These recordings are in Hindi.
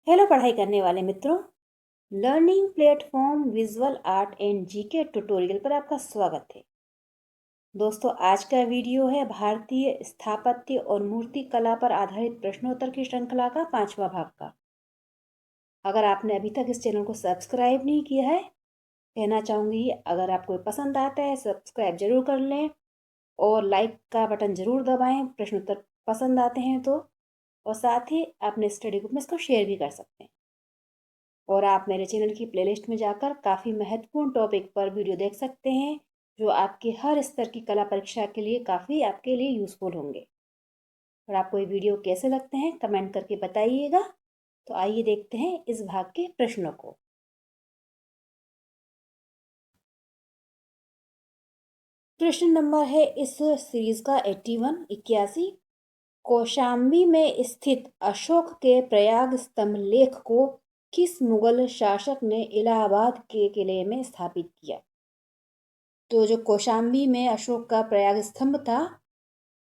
हेलो पढ़ाई करने वाले मित्रों। Learning platform visual art and GK tutorial पर आपका स्वागत है। दोस्तों, आज का वीडियो है भारतीय स्थापत्य और मूर्ति कला पर आधारित प्रश्नोत्तर की श्रृंखला का 5वां भाग का। अगर आपने अभी तक इस चैनल को सब्सक्राइब नहीं किया है, कहना चाहूँगी अगर आपको पसंद आता है सब्सक्राइब जरूर कर लें और लाइक का बटन जरूर दबाएं प्रश्नोत्तर पसंद आते हैं तो, और साथ ही अपने स्टडी ग्रुप में इसको शेयर भी कर सकते हैं। और आप मेरे चैनल की प्लेलिस्ट में जाकर काफ़ी महत्वपूर्ण टॉपिक पर वीडियो देख सकते हैं जो आपके हर स्तर की कला परीक्षा के लिए काफ़ी आपके लिए यूज़फुल होंगे। और आपको ये वीडियो कैसे लगते हैं कमेंट करके बताइएगा। तो आइए देखते हैं इस भाग के प्रश्नों को। प्रश्न नंबर है इस सीरीज का 81 कौशाम्बी में स्थित अशोक के प्रयाग स्तंभ लेख को किस मुगल शासक ने इलाहाबाद के किले में स्थापित किया? तो जो कौशाम्बी में अशोक का प्रयाग स्तंभ था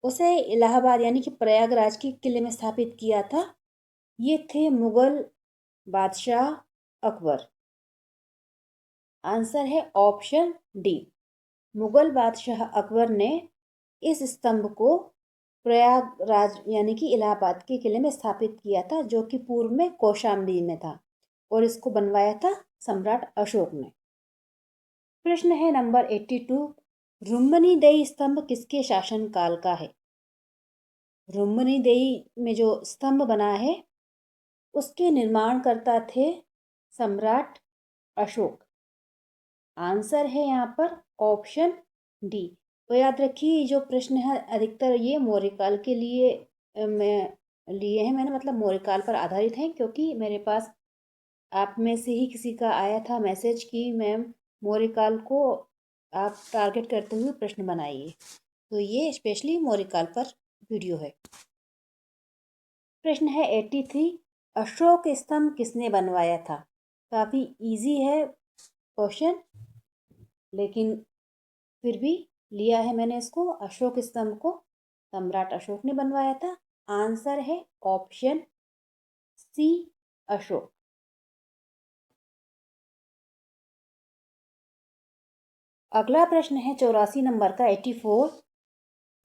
उसे इलाहाबाद यानी कि प्रयागराज के किले में स्थापित किया था। ये थे मुगल बादशाह अकबर। आंसर है ऑप्शन डी। मुगल बादशाह अकबर ने इस स्तंभ को प्रयागराज यानी कि इलाहाबाद के किले में स्थापित किया था, जो कि पूर्व में कौशाम्बी में था, और इसको बनवाया था सम्राट अशोक ने। प्रश्न है नंबर 82 रुम्मनीदेई स्तंभ किसके शासनकाल का है? रुम्मनीदेई में जो स्तंभ बना है उसके निर्माणकर्ता थे सम्राट अशोक। आंसर है यहाँ पर ऑप्शन डी। तो याद रखिए जो प्रश्न है अधिकतर ये मौर्यकाल के लिए मैं लिए हैं, मैंने मतलब मौर्यकाल पर आधारित हैं, क्योंकि मेरे पास आप में से ही किसी का आया था मैसेज कि मैम मौर्यकाल को आप टारगेट करते हुए प्रश्न बनाइए, तो ये स्पेशली मौर्यकाल पर वीडियो है। प्रश्न है 83 अशोक स्तंभ किसने बनवाया था? काफ़ी इजी है क्वेश्चन, लेकिन फिर भी लिया है मैंने इसको। अशोक स्तंभ को सम्राट अशोक ने बनवाया था। आंसर है ऑप्शन सी अशोक। अगला प्रश्न है 84 नंबर का 84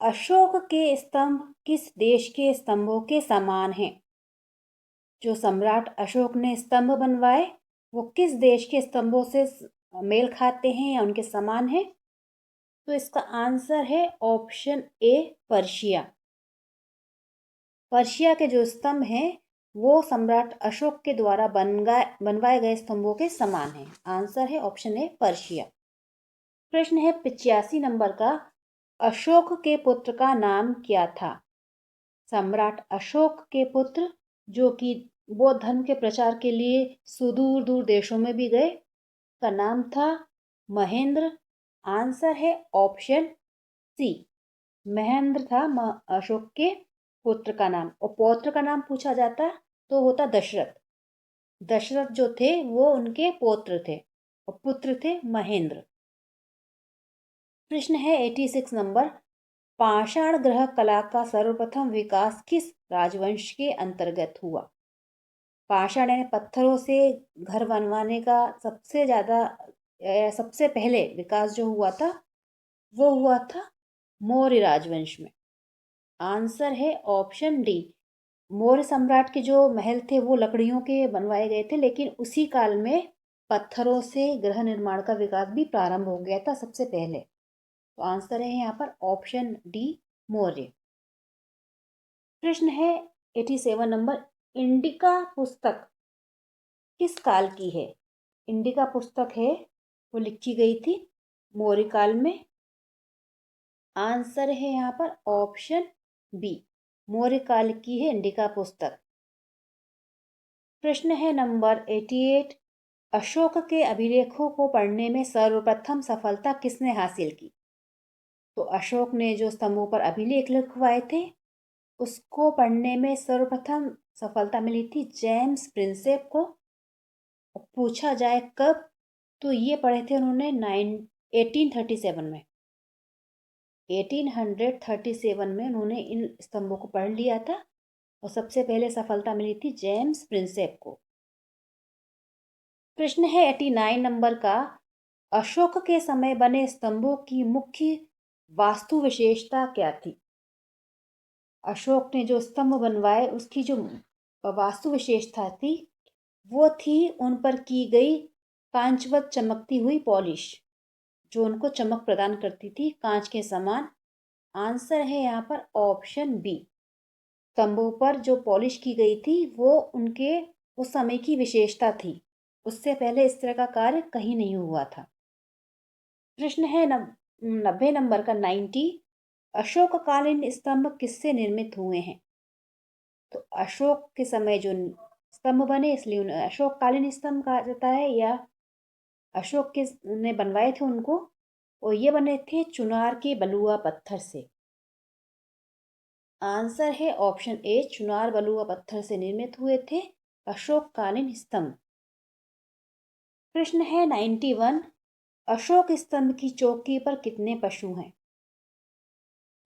अशोक के स्तंभ किस देश के स्तंभों के समान हैं? जो सम्राट अशोक ने स्तंभ बनवाए वो किस देश के स्तंभों से मेल खाते हैं या उनके समान हैं? तो इसका आंसर है ऑप्शन ए पर्शिया। पर्शिया के जो स्तंभ हैं वो सम्राट अशोक के द्वारा बनवाए गए स्तंभों के समान हैं। आंसर है ऑप्शन ए पर्शिया। प्रश्न है 85 नंबर का अशोक के पुत्र का नाम क्या था? सम्राट अशोक के पुत्र जो कि बौद्ध धर्म के प्रचार के लिए सुदूर दूर देशों में भी गए, का नाम था महेंद्र। आंसर है ऑप्शन सी महेंद्र था अशोक के पुत्र का नाम। और पौत्र का नाम पूछा जाता तो होता दशरथ। दशरथ जो थे वो उनके पौत्र थे और पुत्र थे महेंद्र। प्रश्न है 86 नंबर पाषाण ग्रह कला का सर्वप्रथम विकास किस राजवंश के अंतर्गत हुआ? पाषाण यानी पत्थरों से घर बनवाने का सबसे पहले विकास जो हुआ था वो हुआ था मौर्य राजवंश में। आंसर है ऑप्शन डी। मौर्य सम्राट के जो महल थे वो लकड़ियों के बनवाए गए थे, लेकिन उसी काल में पत्थरों से गृह निर्माण का विकास भी प्रारंभ हो गया था सबसे पहले। तो आंसर है यहाँ पर ऑप्शन डी मौर्य। प्रश्न है 87 नंबर इंडिका पुस्तक किस काल की है? इंडिका पुस्तक है वो लिखी गई थी मौर्य काल में। आंसर है यहाँ पर ऑप्शन बी मौर्य काल की है इंडिका पुस्तक। प्रश्न है नंबर 88 अशोक के अभिलेखों को पढ़ने में सर्वप्रथम सफलता किसने हासिल की? तो अशोक ने जो स्तंभों पर अभिलेख लिखवाए थे उसको पढ़ने में सर्वप्रथम सफलता मिली थी जेम्स प्रिंसेप को। पूछा जाए कब, तो ये पढ़े थे उन्होंने 1837 में। 1837 में उन्होंने इन स्तंभों को पढ़ लिया था और सबसे पहले सफलता मिली थी जेम्स प्रिंसेप को। प्रश्न है 89 नंबर का, अशोक के समय बने स्तंभों की मुख्य वास्तु विशेषता क्या थी? अशोक ने जो स्तंभ बनवाए उसकी जो वास्तु विशेषता थी वो थी उन पर की गई कांचवत चमकती हुई पॉलिश, जो उनको चमक प्रदान करती थी कांच के समान। आंसर है यहाँ पर ऑप्शन बी। स्तंभों पर जो पॉलिश की गई थी वो उनके उस समय की विशेषता थी, उससे पहले इस तरह का कार्य कहीं नहीं हुआ था। प्रश्न है 90 नंबर का 90, अशोककालीन स्तंभ किससे निर्मित हुए हैं? तो अशोक के समय जो स्तंभ बने इसलिए उन्हें अशोककालीन स्तंभ कहा जाता है, या अशोक के ने बनवाए थे उनको, और ये बने थे चुनार के बलुआ पत्थर से। आंसर है ऑप्शन ए, चुनार बलुआ पत्थर से निर्मित हुए थे अशोककालीन स्तंभ। प्रश्न है 91, अशोक स्तंभ की चौकी पर कितने पशु हैं?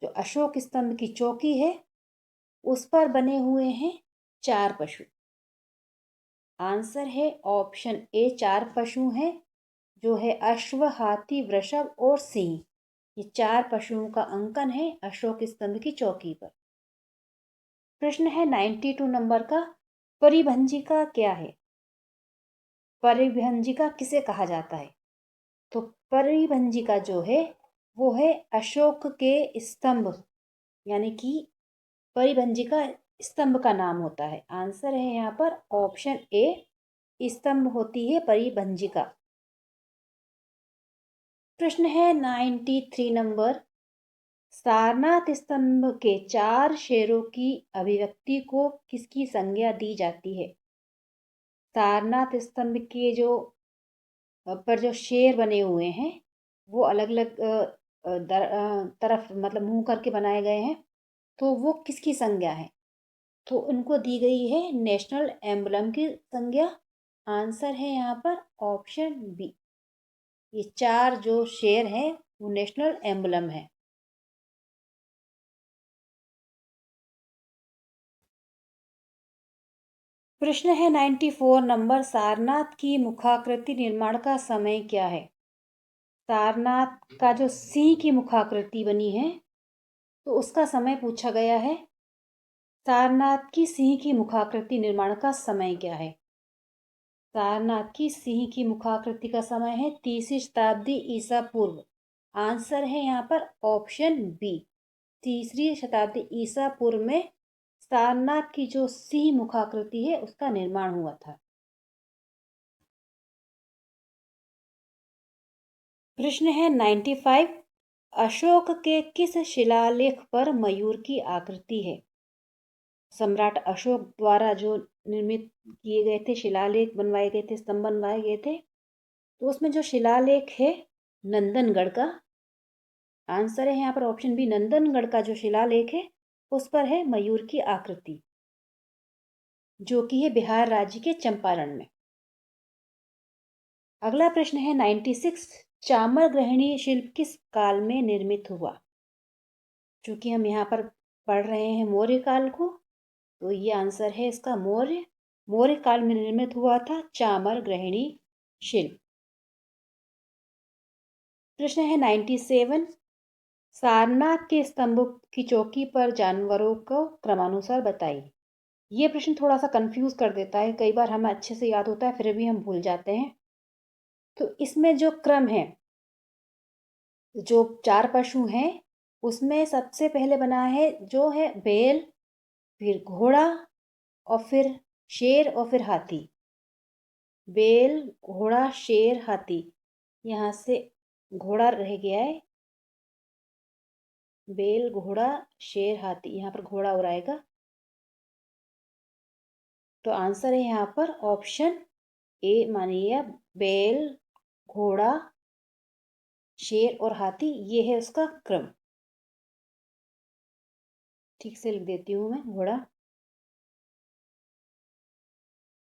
जो अशोक स्तंभ की चौकी है उस पर बने हुए हैं 4 पशु। आंसर है ऑप्शन ए, 4 पशु हैं, जो है अश्व, हाथी, वृषभ और सिंह। ये 4 पशुओं का अंकन है अशोक स्तंभ की चौकी पर। प्रश्न है 92 नंबर का, परिभंजिका क्या है? परिभंजिका किसे कहा जाता है? तो परिभंजिका जो है वो है अशोक के स्तंभ, यानी कि परिभंजिका स्तंभ का नाम होता है। आंसर है यहाँ पर ऑप्शन ए, स्तंभ होती है परिभंजिका। प्रश्न है 93 नंबर, सारनाथ स्तंभ के 4 शेरों की अभिव्यक्ति को किसकी संज्ञा दी जाती है? सारनाथ स्तंभ के जो पर जो शेर बने हुए हैं वो अलग अलग तरफ मतलब मुंह करके बनाए गए हैं, तो वो किसकी संज्ञा है? तो उनको दी गई है नेशनल एम्बलम की संज्ञा। आंसर है यहाँ पर ऑप्शन बी। ये 4 जो शेर हैं वो नेशनल एम्बलम है। प्रश्न है 94 नंबर, सारनाथ की मुखाकृति निर्माण का समय क्या है? सारनाथ का जो सिंह की मुखाकृति बनी है तो उसका समय पूछा गया है। सारनाथ की सिंह की मुखाकृति निर्माण का समय क्या है? सारनाथ की सिंह की मुखाकृति का समय है 3री शताब्दी ईसा पूर्व। आंसर है यहाँ पर ऑप्शन बी, 3री शताब्दी ईसा पूर्व में सारनाथ की जो सिंह मुखाकृति है उसका निर्माण हुआ था। प्रश्न है 95, अशोक के किस शिलालेख पर मयूर की आकृति है? सम्राट अशोक द्वारा जो निर्मित किए गए थे, शिलालेख बनवाए गए थे, स्तंभ बनवाए गए थे, तो उसमें जो शिलालेख है नंदनगढ़ का। आंसर है यहाँ पर ऑप्शन बी, नंदनगढ़ का जो शिलालेख है उस पर है मयूर की आकृति, जो कि है बिहार राज्य के चंपारण में। अगला प्रश्न है 96, चामर ग्रहणी शिल्प किस काल में निर्मित हुआ? चूंकि हम यहाँ पर पढ़ रहे हैं मौर्य काल को, तो ये आंसर है इसका मौर्य काल में निर्मित हुआ था चामर ग्रहणी शिल्प। प्रश्न है 97, सारनाथ के स्तंभ की चौकी पर जानवरों को क्रमानुसार बताइए। ये प्रश्न थोड़ा सा कंफ्यूज कर देता है, कई बार हमें अच्छे से याद होता है फिर भी हम भूल जाते हैं। तो इसमें जो क्रम है, जो 4 पशु हैं उसमें सबसे पहले बना है जो है बैल, फिर घोड़ा और फिर शेर और फिर हाथी। बैल, घोड़ा, शेर, हाथी। यहाँ से घोड़ा रह गया है, बैल, घोड़ा, शेर, हाथी, यहाँ पर घोड़ा और आएगा। तो आंसर है यहाँ पर ऑप्शन ए मानिए, बैल, घोड़ा, शेर और हाथी, ये है उसका क्रम। ठीक से लिख देती हूँ मैं, घोड़ा।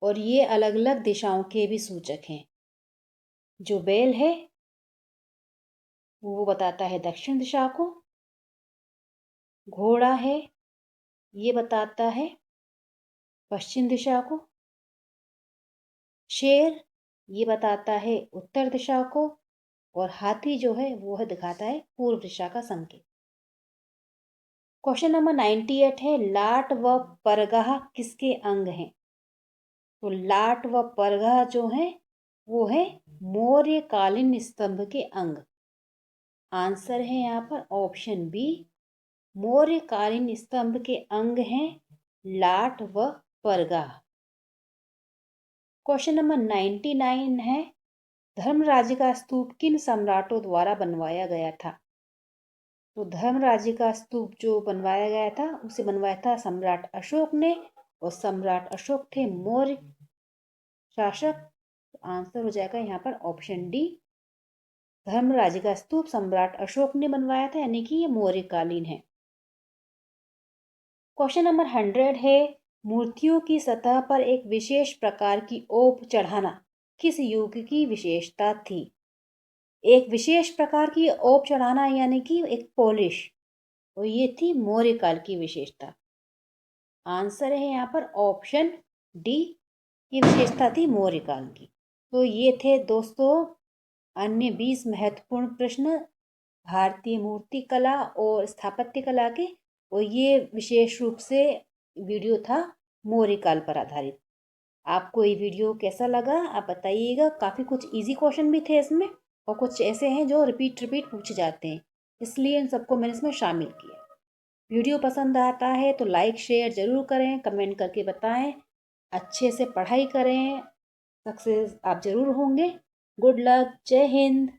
और ये अलग अलग दिशाओं के भी सूचक हैं। जो बैल है वो बताता है दक्षिण दिशा को, घोड़ा है ये बताता है पश्चिम दिशा को, शेर ये बताता है उत्तर दिशा को, और हाथी जो है वो है दिखाता है पूर्व दिशा का संकेत। क्वेश्चन नंबर 98 है, लाट व परगाह किसके अंग हैं? तो लाट व परगाह जो है वो है मौर्यकालीन स्तंभ के अंग। आंसर है यहाँ पर ऑप्शन बी, मौर्यकालीन स्तंभ के अंग हैं लाट व परगाह। क्वेश्चन नंबर 99 है, धर्मराज का स्तूप किन सम्राटों द्वारा बनवाया गया था? तो धर्मराज का स्तूप जो बनवाया गया था उसे बनवाया था सम्राट अशोक ने, और सम्राट अशोक थे मौर्य शासक। आंसर हो जाएगा यहाँ पर ऑप्शन डी, धर्मराज का स्तूप सम्राट अशोक ने बनवाया था, यानी कि ये मौर्यकालीन है। क्वेश्चन नंबर 100 है, मूर्तियों की सतह पर एक विशेष प्रकार की ओप चढ़ाना किस युग की विशेषता थी? एक विशेष प्रकार की ओप चढ़ाना यानी कि एक पॉलिश, और ये थी मौर्य काल की विशेषता। आंसर है यहाँ पर ऑप्शन डी, ये विशेषता थी मौर्य काल की। तो ये थे दोस्तों अन्य 20 महत्वपूर्ण प्रश्न भारतीय मूर्ति कला और स्थापत्य कला के, और ये विशेष रूप से वीडियो था मौर्य काल पर आधारित। आपको ये वीडियो कैसा लगा आप बताइएगा। काफ़ी कुछ इजी क्वेश्चन भी थे इसमें, और कुछ ऐसे हैं जो रिपीट रिपीट पूछे जाते हैं, इसलिए इन सबको मैंने इसमें शामिल किया। वीडियो पसंद आता है तो लाइक शेयर ज़रूर करें, कमेंट करके बताएं। अच्छे से पढ़ाई करें, सक्सेस आप ज़रूर होंगे। गुड लक, जय हिंद।